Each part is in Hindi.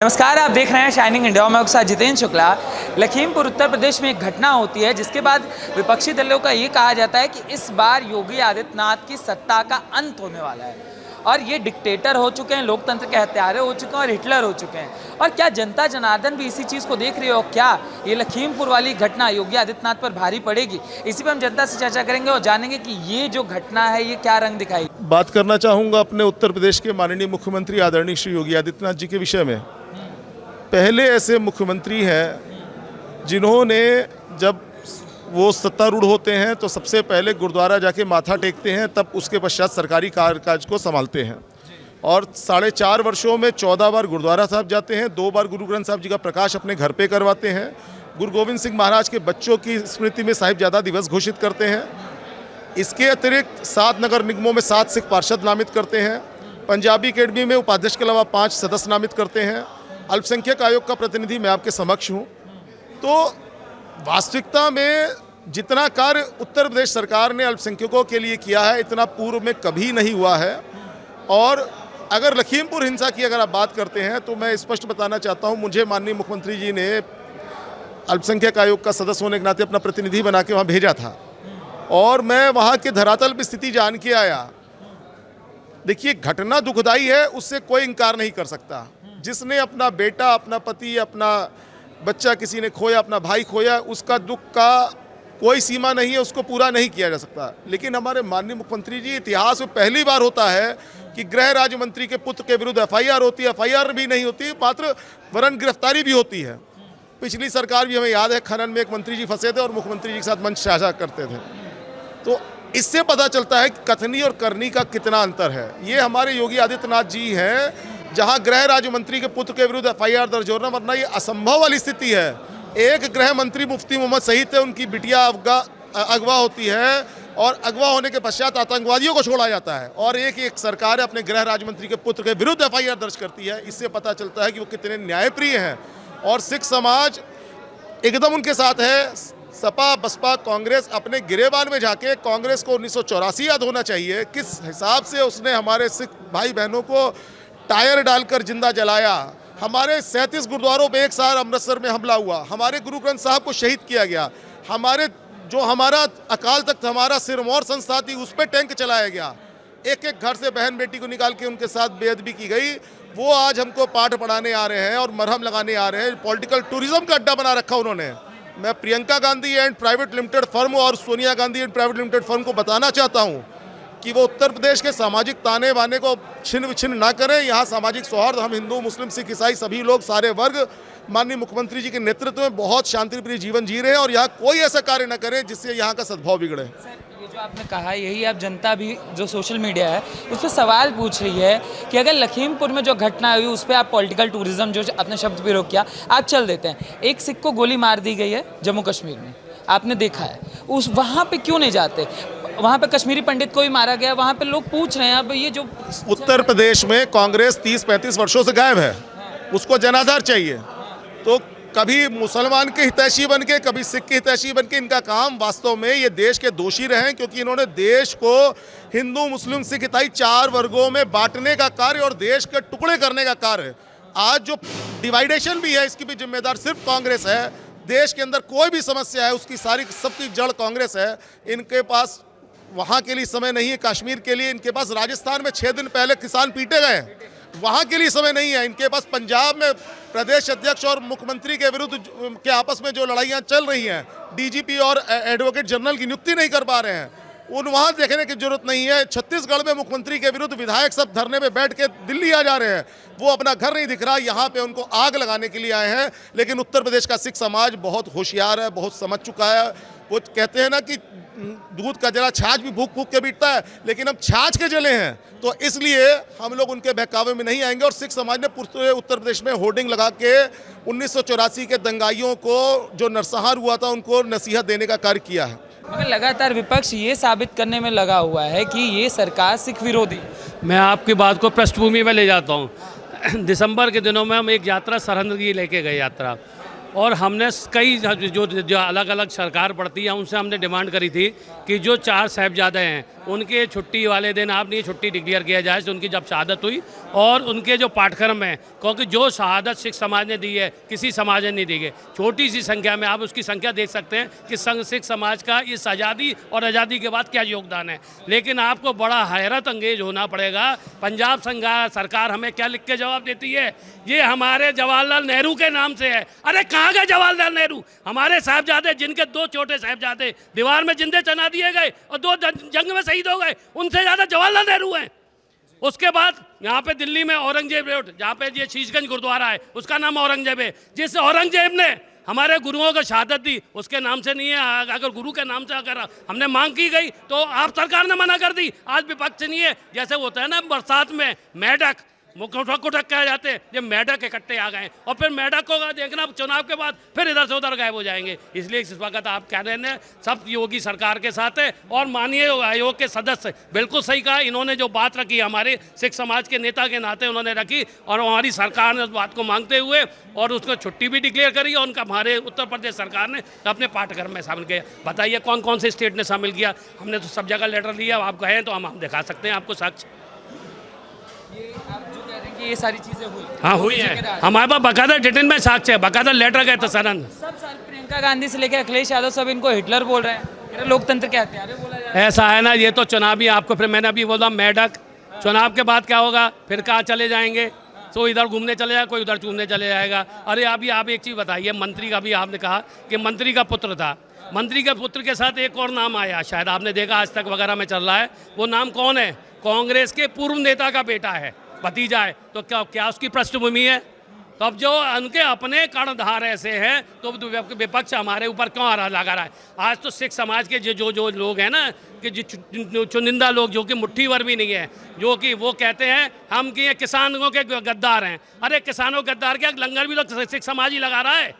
नमस्कार, आप देख रहे हैं शाइनिंग इंडिया। मैं आपके साथ जितेंद्र शुक्ला। लखीमपुर उत्तर प्रदेश में एक घटना होती है जिसके बाद विपक्षी दलों का ये कहा जाता है कि इस बार योगी आदित्यनाथ की सत्ता का अंत होने वाला है और ये डिक्टेटर हो चुके हैं, लोकतंत्र के हत्यारे हो चुके हैं और हिटलर हो चुके हैं। और क्या जनता जनार्दन भी इसी चीज़ को देख रही हो? क्या ये लखीमपुर वाली घटना योगी आदित्यनाथ पर भारी पड़ेगी? इसी पर हम जनता से चर्चा करेंगे और जानेंगे कि ये जो घटना है ये क्या रंग दिखाई। बात करना चाहूँगा अपने उत्तर प्रदेश के माननीय मुख्यमंत्री आदरणीय श्री योगी आदित्यनाथ जी के विषय में। पहले ऐसे मुख्यमंत्री हैं जिन्होंने जब वो सत्तारूढ़ होते हैं तो सबसे पहले गुरुद्वारा जाके माथा टेकते हैं, तब उसके पश्चात सरकारी काज को संभालते हैं। और 4.5 वर्षों में 14 बार गुरुद्वारा साहब जाते हैं, 2 बार गुरु ग्रंथ साहब जी का प्रकाश अपने घर पे करवाते हैं। गुरु गोविंद सिंह महाराज के बच्चों की स्मृति में साहिबजादा दिवस घोषित करते हैं। इसके अतिरिक्त 7 नगर निगमों में 7 सिख पार्षद नामित करते हैं। पंजाबी अकेडमी में उपाध्यक्ष के अलावा 5 सदस्य नामित करते हैं। अल्पसंख्यक आयोग का प्रतिनिधि मैं आपके समक्ष हूँ। तो वास्तविकता में जितना कार्य उत्तर प्रदेश सरकार ने अल्पसंख्यकों के लिए किया है, इतना पूर्व में कभी नहीं हुआ है। और अगर लखीमपुर हिंसा की अगर आप बात करते हैं तो मैं स्पष्ट बताना चाहता हूँ, मुझे माननीय मुख्यमंत्री जी ने अल्पसंख्यक आयोग का सदस्य होने के नाते अपना प्रतिनिधि बना के वहाँ भेजा था और मैं वहाँ के धरातल पर स्थिति जान के आया। देखिए, घटना दुखदाई है, उससे कोई इनकार नहीं कर सकता। जिसने अपना बेटा, अपना पति, अपना बच्चा किसी ने खोया, अपना भाई खोया, उसका दुख का कोई सीमा नहीं है, उसको पूरा नहीं किया जा सकता। लेकिन हमारे माननीय मुख्यमंत्री जी, इतिहास में पहली बार होता है कि गृह राज्य मंत्री के पुत्र के विरुद्ध एफआईआर होती है। एफआईआर भी नहीं होती, मात्र वरन गिरफ्तारी भी होती है। पिछली सरकार भी हमें याद है, खनन में एक मंत्री जी फंसे थे और मुख्यमंत्री जी के साथ मंच साझा करते थे। तो इससे पता चलता है कि कथनी और करनी का कितना अंतर है। ये हमारे योगी आदित्यनाथ जी हैं, जहां गृह राज्य मंत्री के पुत्र के विरुद्ध एफआईआर दर्ज होना, वरना ये असंभव वाली स्थिति है। एक गृह मंत्री मुफ्ती मोहम्मद सईद थे, उनकी बिटिया अगवा होती है और अगवा होने के पश्चात आतंकवादियों को छोड़ा जाता है और एक सरकार अपने गृह राज्य मंत्री के पुत्र के विरुद्ध एफआईआर दर्ज करती है। इससे पता चलता है कि वो कितने न्यायप्रिय हैं और सिख समाज एकदम उनके साथ है। सपा, बसपा, कांग्रेस अपने गिरेबान में जाके कांग्रेस को 1984 याद होना चाहिए, किस हिसाब से उसने हमारे सिख भाई बहनों को टायर डालकर जिंदा जलाया। हमारे 37 गुरुद्वारों पे एक साल अमृतसर में हमला हुआ। हमारे गुरु ग्रंथ साहब को शहीद किया गया। हमारा अकाल तख्त, हमारा सिरमौर संस्था थी, उस पर टैंक चलाया गया। एक घर से बहन बेटी को निकाल के उनके साथ बेअदबी की गई। वो आज हमको पाठ पढ़ाने आ रहे हैं और मरहम लगाने आ रहे हैं। पॉलिटिकल टूरिज्म का अड्डा बना रखा उन्होंने। मैं Priyanka Gandhi and private limited firm और Sonia Gandhi and private limited firm को बताना चाहता हूँ कि वो उत्तर प्रदेश के सामाजिक ताने बाने को छिन्न विछिन्न ना करें। यहाँ सामाजिक सौहार्द, हम हिंदू, मुस्लिम, सिख, ईसाई सभी लोग, सारे वर्ग माननीय मुख्यमंत्री जी के नेतृत्व में बहुत शांतिप्रिय जीवन जी रहे हैं और यहाँ कोई ऐसा कार्य न करे जिससे यहाँ का सद्भाव बिगड़े। सर, ये जो आपने कहा, यही अब जनता भी जो सोशल मीडिया है उस पर सवाल पूछ रही है कि अगर लखीमपुर में जो घटना हुई उस पर आप पॉलिटिकल टूरिज्म, जो अपने शब्द प्रयोग किया, आप चल देते हैं। एक सिख को गोली मार दी गई है जम्मू कश्मीर में, आपने देखा है। उस वहाँ पे क्यों नहीं जाते? वहाँ पे कश्मीरी पंडित को भी मारा गया। वहाँ पे लोग पूछ रहे हैं अब ये जो उत्तर प्रदेश में कांग्रेस 30-35 वर्षों से गायब है, उसको जनाधार चाहिए। तो कभी मुसलमान के हितैषी बन के, कभी सिख के हितैषी बन के, इनका काम वास्तव में ये देश के दोषी रहे, क्योंकि इन्होंने देश को हिंदू, मुस्लिम, सिख, ईसाई 4 वर्गों में बांटने का कार्य और देश के टुकड़े करने का कार्य। आज जो डिवाइडेशन भी है, इसकी भी जिम्मेदार सिर्फ कांग्रेस है। देश के अंदर कोई भी समस्या है, उसकी सारी सबकी जड़ कांग्रेस है। इनके पास वहाँ के लिए समय नहीं है, कश्मीर के लिए। इनके पास राजस्थान में 6 दिन पहले किसान पीटे गए, वहाँ के लिए समय नहीं है। इनके पास पंजाब में प्रदेश अध्यक्ष और मुख्यमंत्री के विरुद्ध के आपस में जो लड़ाइयाँ चल रही हैं, डीजीपी और एडवोकेट जनरल की नियुक्ति नहीं कर पा रहे हैं, उन वहाँ देखने की जरूरत नहीं है। छत्तीसगढ़ में मुख्यमंत्री के विरुद्ध विधायक सब धरने पे बैठ के दिल्ली आ जा रहे हैं, वो अपना घर नहीं दिख रहा, यहाँ पे उनको आग लगाने के लिए आए हैं। लेकिन उत्तर प्रदेश का सिख समाज बहुत होशियार है, बहुत समझ चुका है। वो कहते हैं ना कि दूध का जला छाछ भी भूख भूख के बीतता है, लेकिन हम छाछ के जले हैं, तो इसलिए हम लोग उनके बहकावे में नहीं आएंगे। और सिख समाज ने पूरे उत्तर प्रदेश में होर्डिंग लगा के 1984 के दंगाइयों को, जो नरसंहार हुआ था, उनको नसीहत देने का कार्य किया है। मगर लगातार विपक्ष ये साबित करने में लगा हुआ है कि ये सरकार सिख विरोधी। मैं आपकी बात को पृष्ठभूमि में ले जाता हूँ। दिसंबर के दिनों में हम एक यात्रा सरहंद की लेके गए यात्रा, और हमने कई जो अलग अलग सरकार पड़ती है उनसे हमने डिमांड करी थी कि जो 4 साहिबजादे हैं उनके छुट्टी वाले दिन आपने छुट्टी डिक्लेयर किया जाए तो उनकी जब शहादत हुई और उनके जो पाठ्यक्रम है, क्योंकि जो शहादत सिख समाज ने दी है किसी समाज ने नहीं दी है, छोटी सी संख्या में आप उसकी संख्या देख सकते हैं कि सिख समाज का इस आज़ादी और आज़ादी के बाद क्या योगदान है। लेकिन आपको बड़ा हैरत अंगेज होना पड़ेगा, पंजाब सरकार हमें क्या लिख के जवाब देती है, ये हमारे जवाहरलाल नेहरू के नाम से है। अरे कहाँ गए जवाहरलाल नेहरू? हमारे साहबजादे, जिनके 2 छोटे साहबजादे दीवार में जिंदे चना दिए गए और 2 जंग में शहीद हो गए, उनसे ज़्यादा जवाहरलाल नेहरू हैं। उसके बाद यहाँ पे दिल्ली में औरंगजेब रोड, जहाँ पे ये शीशगंज गुरुद्वारा है, उसका नाम औरंगजेब है। जिस औरंगजेब ने हमारे गुरुओं को शहादत दी उसके नाम से नहीं है। अगर गुरु के नाम से अगर हमने मांग की गई तो आप सरकार ने मना कर दी। आज विपक्ष नहीं है, जैसे होता है ना बरसात में मेढक मुठक कह जाते हैं, ये मेढक इकट्ठे आ गए और फिर मेढक को देखना चुनाव के बाद फिर इधर से उधर गायब हो जाएंगे। इसलिए इस वक्त आप कह रहे हैं सब योगी सरकार के साथ है। और माननीय आयोग के सदस्य बिल्कुल सही कहा, इन्होंने जो बात रखी हमारे सिख समाज के नेता के नाते उन्होंने रखी और हमारी सरकार ने उस बात को मांगते हुए और उसको छुट्टी भी डिक्लेयर करी और उनका हमारे उत्तर प्रदेश सरकार ने अपने पाठ्यक्रम में शामिल किया। बताइए कौन कौन से स्टेट ने शामिल किया? हमने तो सब जगह लेटर लिया, आप कहें तो हम दिखा सकते हैं आपको साक्ष्य। आप जो कह रहे हैं कि ये सारी चीजें हुई, हाँ हुई है, हमारे पास बकायदा डिटेल में साक्ष्य है, बकायदा लेटर गए तो सरन सब सारे प्रियंका गांधी से लेकर अखिलेश यादव सब इनको हिटलर बोल रहे हैं, मेरा लोकतंत्र के हत्यारे बोला जा रहा है। ऐसा है ना, ये तो चुनावी आपको फिर मैंने अभी बोला मेढक, चुनाव के बाद क्या होगा, फिर कहाँ चले जाएंगे, तो इधर घूमने चले जाए, कोई उधर घूमने चले जाएगा। अरे अभी आप एक चीज़ बताइए, मंत्री का भी आपने कहा कि मंत्री का पुत्र था, मंत्री के पुत्र के साथ एक और नाम आया, शायद आपने देखा आज तक वगैरह में चल रहा है, वो नाम कौन है? कांग्रेस के पूर्व नेता का बेटा है, भतीजा है। तो क्या उसकी पृष्ठभूमि है? तो अब जो उनके अपने कर्णधार ऐसे हैं तो विपक्ष हमारे ऊपर क्यों लगा रहा है? आज तो सिख समाज के जो लोग हैं ना, कि जो चुनिंदा लोग जो कि मुट्ठी भर भी नहीं है, जो कि वो कहते हैं हम कि ये किसानों के गद्दार हैं। अरे किसानों के गद्दार क्या, लंगर भी लोग सिख समाज ही लगा रहा है,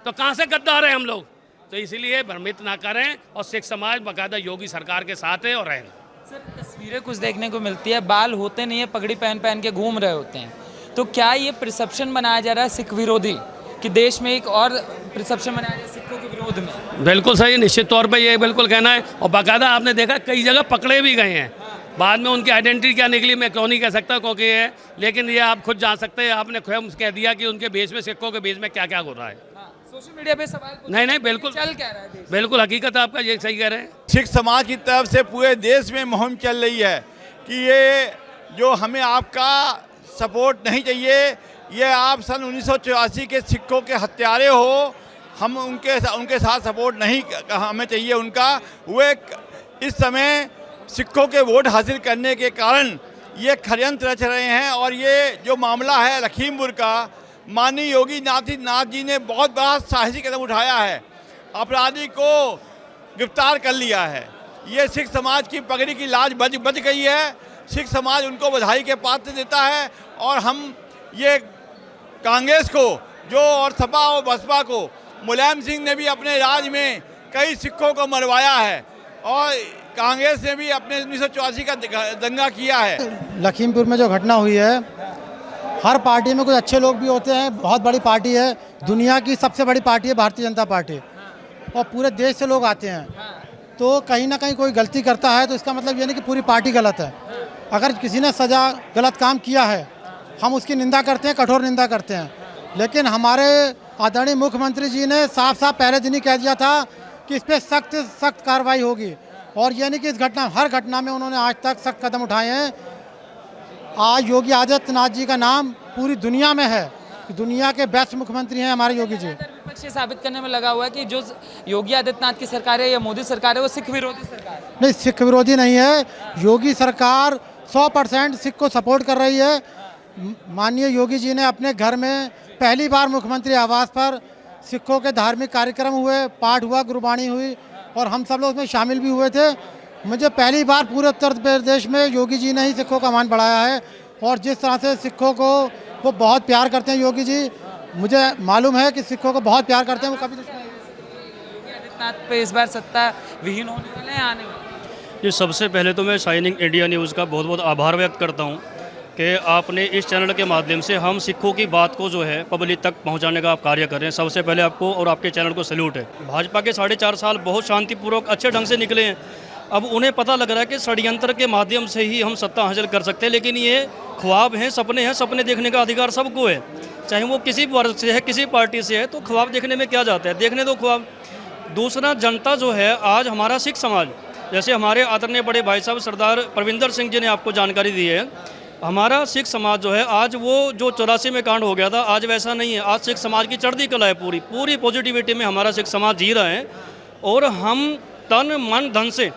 तो कहाँ से गद्दार हैं हम लोग? तो इसलिए भ्रमित ना करें और सिख समाज बाकायदा योगी सरकार के साथ है और रहेगा। सर तस्वीरें कुछ देखने को मिलती है, बाल होते नहीं है, पगड़ी पहन के घूम रहे होते हैं, तो क्या ये परसेप्शन बनाया जा रहा है सिख विरोधी, कि देश में एक और परसेप्शन बनाया जाए सिखों के विरोध में? बिल्कुल सही, निश्चित तौर पे ये बिल्कुल कहना है। और बाकायदा आपने देखा कई जगह पकड़े भी गए हैं, बाद में उनकी आइडेंटिटी क्या निकली मैं क्यों नहीं कह सकता क्योंकि ये, लेकिन ये आप खुद जान सकते हैं, आपने स्वयं कह दिया कि उनके बेस में, सिखों के बेस में क्या क्या हो रहा है। सोशल मीडिया पे सवाल नहीं बिल्कुल चल क्या रहा है देश? बिल्कुल हकीकत आपका ये सही कह रहे हैं। सिख समाज की तरफ से पूरे देश में मुहिम चल रही है कि ये जो हमें आपका सपोर्ट नहीं चाहिए, ये आप सन 1984 के सिखों के हत्यारे हो, हम उनके साथ सपोर्ट नहीं हमें चाहिए उनका। वे इस समय सिखों के वोट हासिल करने के कारण ये षड्यंत्र रच रहे हैं। और ये जो मामला है लखीमपुर का, माननीय योगी नाथ जी ने बहुत बड़ा साहसी कदम उठाया है, अपराधी को गिरफ्तार कर लिया है। ये सिख समाज की पगड़ी की लाज बच गई है, सिख समाज उनको बधाई के पात्र देता है। और हम ये कांग्रेस को जो और सपा और बसपा को, मुलायम सिंह ने भी अपने राज में कई सिखों को मरवाया है और कांग्रेस ने भी अपने 1984 का दंगा किया है। लखीमपुर में जो घटना हुई है, हर पार्टी में कुछ अच्छे लोग भी होते हैं, बहुत बड़ी पार्टी है, दुनिया की सबसे बड़ी पार्टी है भारतीय जनता पार्टी, और पूरे देश से लोग आते हैं। तो कहीं ना कहीं कोई गलती करता है तो इसका मतलब ये नहीं कि पूरी पार्टी गलत है। अगर किसी ने सजा गलत काम किया है, हम उसकी निंदा करते हैं, कठोर निंदा करते हैं, लेकिन हमारे आदरणीय मुख्यमंत्री जी ने साफ साफ पहले दिन ही कह दिया था कि इस पर सख्त कार्रवाई होगी। और ये नहीं कि हर घटना में उन्होंने आज तक सख्त कदम उठाए हैं। आज योगी आदित्यनाथ जी का नाम पूरी दुनिया में है, दुनिया के बेस्ट मुख्यमंत्री हैं हमारे योगी जी। विपक्ष साबित करने में लगा हुआ है कि जो योगी आदित्यनाथ की सरकार है या मोदी सरकार है वो सिख विरोधी सरकार है। नहीं, सिख विरोधी नहीं है, योगी सरकार 100% सिख को सपोर्ट कर रही है। माननीय योगी जी ने अपने घर में पहली बार मुख्यमंत्री आवास पर सिखों के धार्मिक कार्यक्रम हुए, पाठ हुआ, गुरबाणी हुई और हम सब लोग उसमें शामिल भी हुए थे। मुझे पहली बार पूरे उत्तर प्रदेश में योगी जी ने ही सिखों का मान बढ़ाया है और जिस तरह से सिखों को वो बहुत प्यार करते हैं योगी जी, मुझे मालूम है कि सिखों को बहुत प्यार करते हैं। वो कभी योगी आदित्यनाथ पे इस बार सत्ता विहीन होने वाले हैं, आने वाले? ये सबसे पहले तो मैं शाइनिंग इंडिया न्यूज़ का बहुत बहुत आभार व्यक्त करता हूँ कि आपने इस चैनल के माध्यम से हम सिखों की बात को जो है पब्लिक तक पहुंचाने का आप कार्य कर रहे हैं। सबसे पहले आपको और आपके चैनल को सैल्यूट है। भाजपा के 4.5 साल बहुत शांतिपूर्वक अच्छे ढंग से निकले हैं। अब उन्हें पता लग रहा है कि षड्यंत्र के माध्यम से ही हम सत्ता हासिल कर सकते हैं, लेकिन ये ख्वाब हैं, सपने देखने का अधिकार सबको है, चाहे वो किसी वर्ग से है, किसी पार्टी से है, तो ख्वाब देखने में क्या जाता है, देखने दो ख्वाब। दूसरा, जनता जो है आज हमारा सिख समाज, जैसे हमारे आदरणीय बड़े भाई साहब सरदार परविंदर सिंह जी ने आपको जानकारी दी है, हमारा सिख समाज जो है आज वो जो 84 में कांड हो गया था, आज वैसा नहीं है। आज सिख समाज की चढ़ती कला है, पूरी पॉजिटिविटी में हमारा सिख समाज जी रहा है, और हम तन मन धन से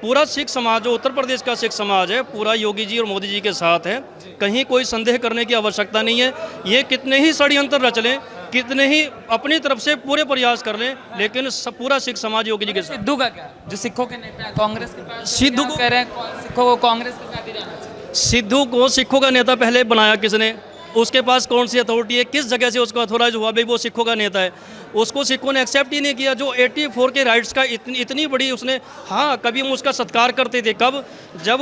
पूरा सिख समाज, जो उत्तर प्रदेश का सिख समाज है, पूरा योगी जी और मोदी जी के साथ है। कहीं कोई संदेह करने की आवश्यकता नहीं है। ये कितने ही षड्यंत्र रच लें, कितने ही अपनी तरफ से पूरे प्रयास कर लें, लेकिन पूरा सिख समाज योगी जी के साथ। सिद्धू का क्या, जो सिखों के नेता है, कांग्रेस के पास सिद्धू को कह रहे हैं सिखों को कांग्रेस के साथ ही जाना चाहिए। सिद्धू को सिखों का नेता पहले बनाया किसने, उसके पास कौन सी अथॉरिटी है, किस जगह से उसको अथोराइज हुआ भाई वो सिखों का नेता है? उसको सिखों ने एक्सेप्ट ही नहीं किया। जो 84 के राइट्स का इतनी बड़ी उसने, हाँ कभी हम उसका सत्कार करते थे, कब, जब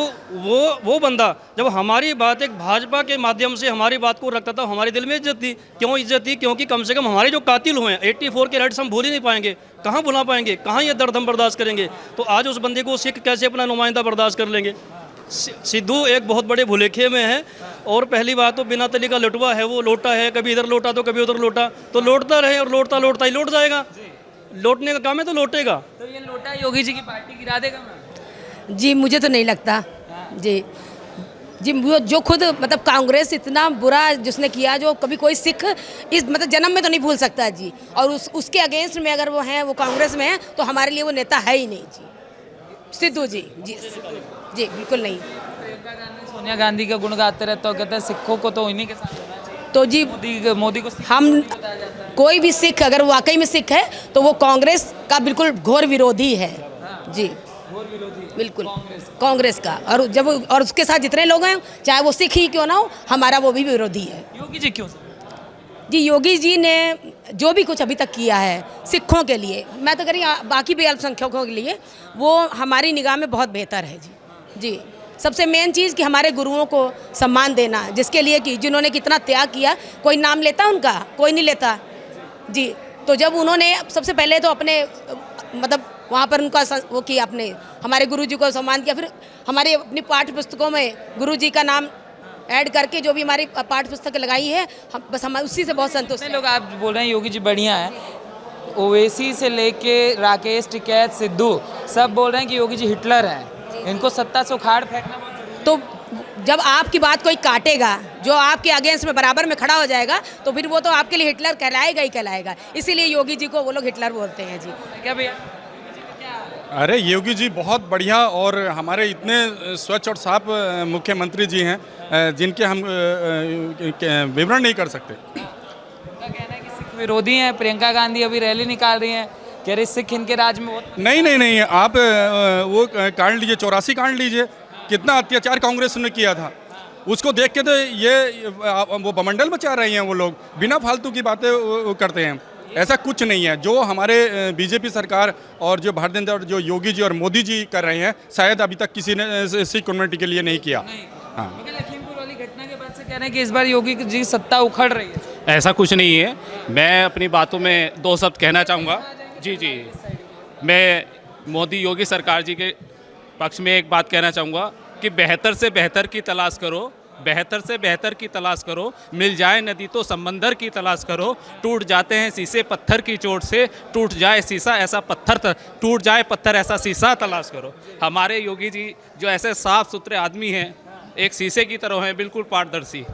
वो बंदा जब हमारी बात एक भाजपा के माध्यम से हमारी बात को रखता था, हमारे दिल में इज्जत थी। क्यों इज्जत थी? क्योंकि कम से कम हमारे जो कातिल हुए हैं 84 के राइट्स हम भूल ही नहीं पाएंगे, कहाँ भुला पाएंगे, कहाँ ये दर्द हम बर्दाश्त करेंगे? तो आज उस बंदे को सिख कैसे अपना नुमाइंदा बर्दाश्त कर लेंगे? सिद्धू एक बहुत बड़े भुलेखे में है, और पहली बात तो बिना तली का लटुआ है, वो लोटा है, कभी इधर लोटा तो कभी उधर लोटा, तो लोटता रहे और लोटता ही लौट जाएगा। लौटने का काम है तो लौटेगा। तो ये लोटा योगी जी की पार्टी गिरा देगा मैम? जी मुझे तो नहीं लगता जी। वो जो खुद मतलब कांग्रेस इतना बुरा जिसने किया, जो कभी कोई सिख इस मतलब जन्म में तो नहीं भूल सकता जी। और उसके अगेंस्ट में अगर वो हैं, वो कांग्रेस में हैं, तो हमारे लिए वो नेता है ही नहीं जी। सिद्धू जी जी बिल्कुल नहीं। प्रियंका गांधी सोनिया गांधी का गुण गाते रहते हो, कहते हैं सिखों को तो इन्हीं के साथ होना चाहिए। तो जी मोदी को सिख हम बताया जाता है। कोई भी सिख अगर वाकई में सिख है तो वो कांग्रेस का बिल्कुल घोर विरोधी है जी, बिल्कुल कांग्रेस का। और उसके साथ जितने लोग हैं, चाहे वो सिख ही क्यों ना हो, हमारा वो भी विरोधी है। योगी जी क्यों? जी योगी जी ने जो भी कुछ अभी तक किया है सिखों के लिए, मैं तो कह रही हूँ बाकी भी अल्पसंख्यकों के लिए, वो हमारी निगाह में बहुत बेहतर है जी। सबसे मेन चीज़ कि हमारे गुरुओं को सम्मान देना, जिसके लिए कि जिन्होंने कितना त्याग किया, कोई नाम लेता उनका? कोई नहीं लेता जी। तो जब उन्होंने सबसे पहले तो अपने मतलब वहाँ पर उनका वो किया, अपने हमारे गुरु जी को सम्मान किया, फिर हमारे अपनी पाठ्य पुस्तकों में गुरु जी का नाम ऐड करके जो भी हमारी पाठ्य पुस्तक लगाई है, हम उसी से बहुत संतुष्ट हैं। लोग आप बोल रहे हैं योगी जी बढ़िया है, ओवैसी से लेके राकेश टिकैत, सिद्धू, सब बोल रहे हैं कि योगी जी हिटलर हैं, इनको सत्ता से उखाड़ फेंकना बहुत जरूरी है। तो जब आपकी बात कोई काटेगा, जो आपके अगेंस्ट में बराबर में खड़ा हो जाएगा, तो फिर वो तो आपके लिए हिटलर कहलाएगा ही कहलाएगा। इसीलिए योगी जी को वो लोग हिटलर बोलते हैं जी। क्या भैया? अरे योगी जी बहुत बढ़िया, और हमारे इतने स्वच्छ और साफ मुख्यमंत्री जी हैं जिनके हम विवरण नहीं कर सकते। उनका कहना है कि सिख विरोधी हैं। प्रियंका गांधी अभी रैली निकाल रही हैं, कह रही सिख इनके राज में बहुत। नहीं, आप वो कांड लीजिए, 84 कांड लीजिए, कितना अत्याचार कांग्रेस ने किया था, उसको देख के तो ये वो बमंडल मचा रहे हैं वो लोग, बिना फालतू की बातें वो करते हैं। ऐसा कुछ नहीं है। जो हमारे बीजेपी सरकार और जो भारतीय जनता, जो योगी जी और मोदी जी कर रहे हैं, शायद अभी तक किसी ने सिख कम्युनिटी के लिए नहीं किया। हाँ, लखीमपुर वाली घटना के बाद से कह रहे हैं कि इस बार योगी जी सत्ता उखड़ रही है। ऐसा कुछ नहीं है। मैं अपनी बातों में 2 शब्द कहना चाहूँगा। जी, मैं मोदी योगी सरकार जी के पक्ष में एक बात कहना चाहूँगा कि बेहतर से बेहतर की तलाश करो, बेहतर से बेहतर की तलाश करो, मिल जाए नदी तो समंदर की तलाश करो, टूट जाते हैं शीशे पत्थर की चोट से, टूट जाए शीशा ऐसा पत्थर, टूट जाए पत्थर ऐसा शीशा तलाश करो। हमारे योगी जी जो ऐसे साफ सुथरे आदमी हैं, एक शीशे की तरह हैं, बिल्कुल पारदर्शी,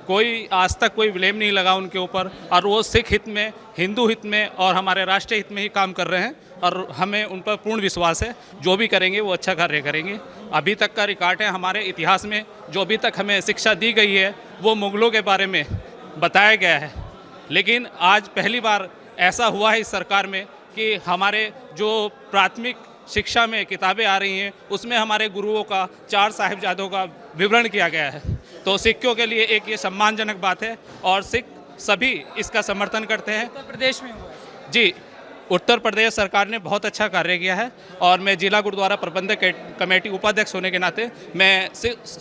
कोई आज तक कोई ब्लेम नहीं लगा उनके ऊपर, और वो सिख हित में, हिंदू हित में और हमारे राष्ट्रीय हित में ही काम कर रहे हैं, और हमें उन पर पूर्ण विश्वास है। जो भी करेंगे वो अच्छा कार्य करेंगे। अभी तक का रिकॉर्ड है हमारे इतिहास में, जो अभी तक हमें शिक्षा दी गई है वो मुगलों के बारे में बताया गया है, लेकिन आज पहली बार ऐसा हुआ है इस सरकार में कि हमारे जो प्राथमिक शिक्षा में किताबें आ रही हैं उसमें हमारे गुरुओं का, 4 साहिबजादों का विवरण किया गया है। तो सिखों के लिए एक ये सम्मानजनक बात है, और सिख सभी इसका समर्थन करते हैं। उत्तर प्रदेश में हुआ है। जी, उत्तर प्रदेश सरकार ने बहुत अच्छा कार्य किया है, और मैं जिला गुरुद्वारा प्रबंधक कमेटी उपाध्यक्ष होने के नाते मैं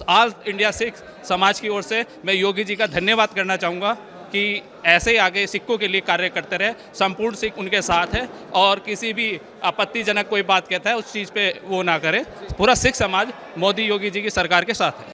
ऑल इंडिया सिख समाज की ओर से मैं योगी जी का धन्यवाद करना चाहूँगा। कि ऐसे ही आगे सिखों के लिए कार्य करते रहे। संपूर्ण सिख उनके साथ है और किसी भी आपत्तिजनक कोई बात कहता है उस चीज़ पे वो ना करे। पूरा सिख समाज मोदी योगी जी की सरकार के साथ है।